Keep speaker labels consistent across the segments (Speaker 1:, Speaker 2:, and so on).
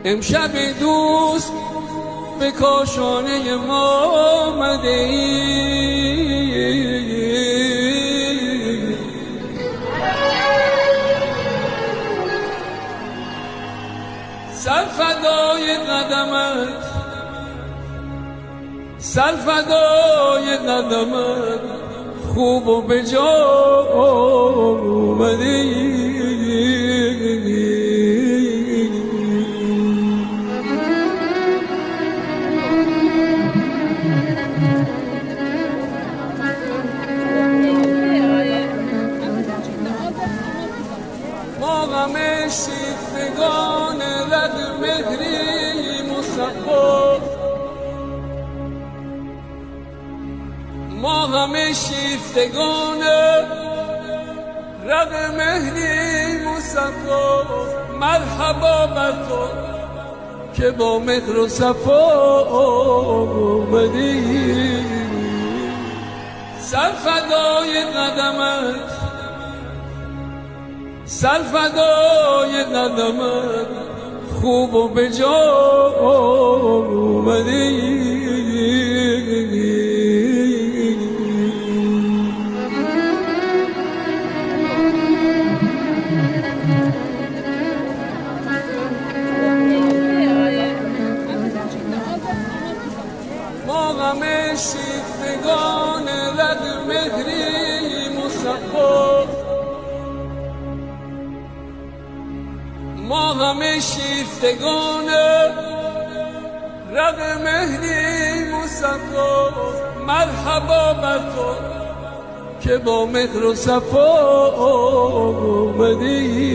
Speaker 1: امشب دوست به کاشانه ما آمده ای، سر فدای قدمت، سر فدای قدمت، خوب و به جا آمده ای. ما غم شیفتگان رد مهری مصفا، ما غم شیفتگان رد مهری مصفا، مرحبا بر تو که با مهر و صفا آمدی. سر فدای قدمت، سر فدای قدمت، خوب و به جا آمدی. ما غم شیفتگان رد مهری مصفا، ما غم شیفتگان رد مهری مصفا، مرحبا بر تو که با مهر و صفا آمدی.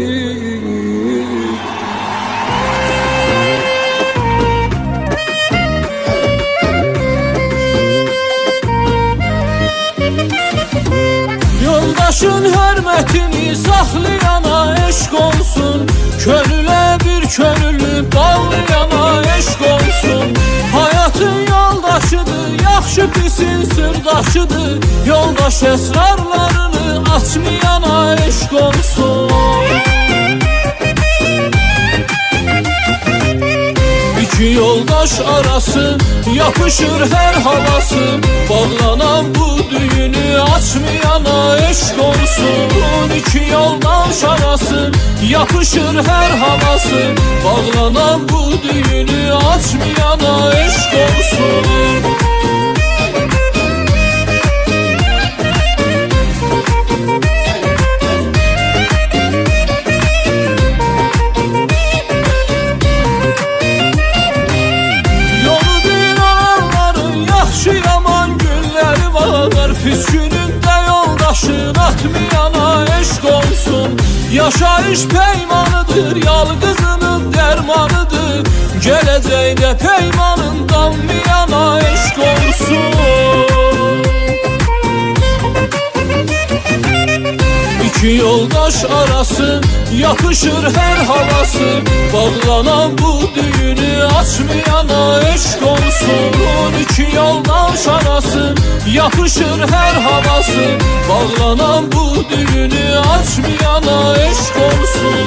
Speaker 2: Yoldaşın hörmətini saxlayana eşq olsun, könülə bir könüllü bağlayana eşq olsun. Hayatın yoldaşıdır, yaxşı pisin sırdaşıdır, yoldaş əsrarlarını açmayana eşq olsun. İki yoldaş arası yapışır her havası, bağlanan bu düğünü açmayana eşq olsun. İki yoldaş arası yapışır her havası, bağlanan bu düğünü açmayana eşq olsun. Pis günündə yoldaşın atmayana eşq olsun. Yaşayış peymanıdır, yalqızının dərmanıdır, gələcəkdə peymanın danmayana eşq olsun. İki yoldaş arası yapışır her havası, bağlanan bu düğünü açmayana eşq olsun. İki yoldaş arası yapışır her havası, bağlanan bu düğünü açmayana eşq olsun.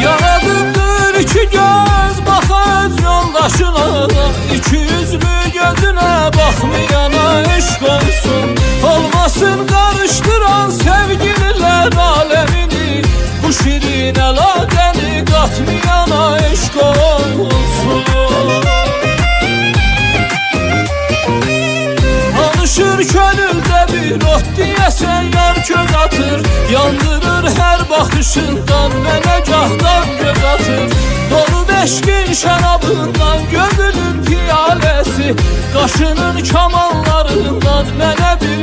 Speaker 2: Yaradıbdır iki göz baxız yoldaşına, iki yüzlü gözüne baxmayana eşq olsun. Olmasın karıştıran sevgililer alemini, bu şirin əlaqəni qatmayana eşq olsun. Alışır könüldə bir ot deyəsən yar köz atır, yandırır hər baxışından mənə gahdan göz atır. Dolu beşkin şərabından gözünün piyaləsi, qaşının kamallarından mənə bir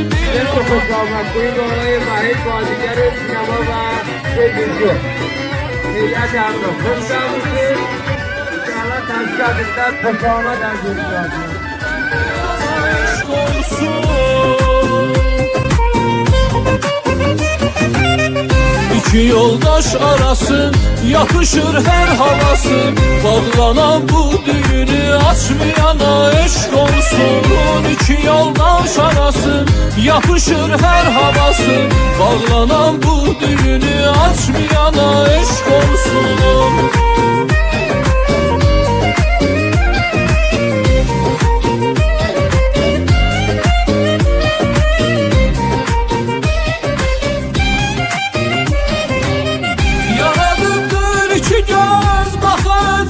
Speaker 3: خوشآمدگویی به آقای وحید بازیگر سینما و تلویزیون هیئت همراه خوش آمدید. انشاءالله تشکر خوش آمد از
Speaker 2: İki yoldaş arası yapışır her havası. Bağlanan bu düğünü açmayana eşk olsun. İki yoldaş arası yapışır her havası. Bağlanan bu düğünü açmayana eşk olsun.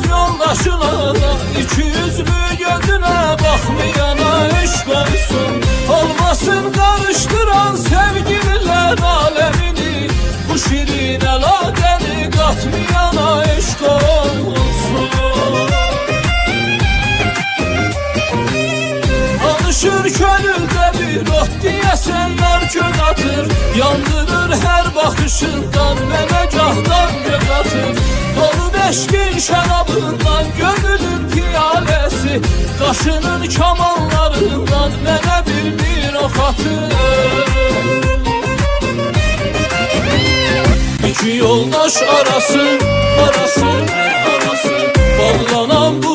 Speaker 2: Yoldaşına da iki yüzlü gözüne bakmayana eşk olsun. Olmasın karıştıran sevgililer alemini. Bu şirin eladeni katmayana eşk olsun. Alışır könülde bir ot diyesen yar kök atır. Yandırır her bakışından menecahdan gök atır. Dolu beşkin şarabından gönlünün piyalesi. Kaşının kamanlarından mənə bir ok atır. İki yoldaş arası, bağlanan bu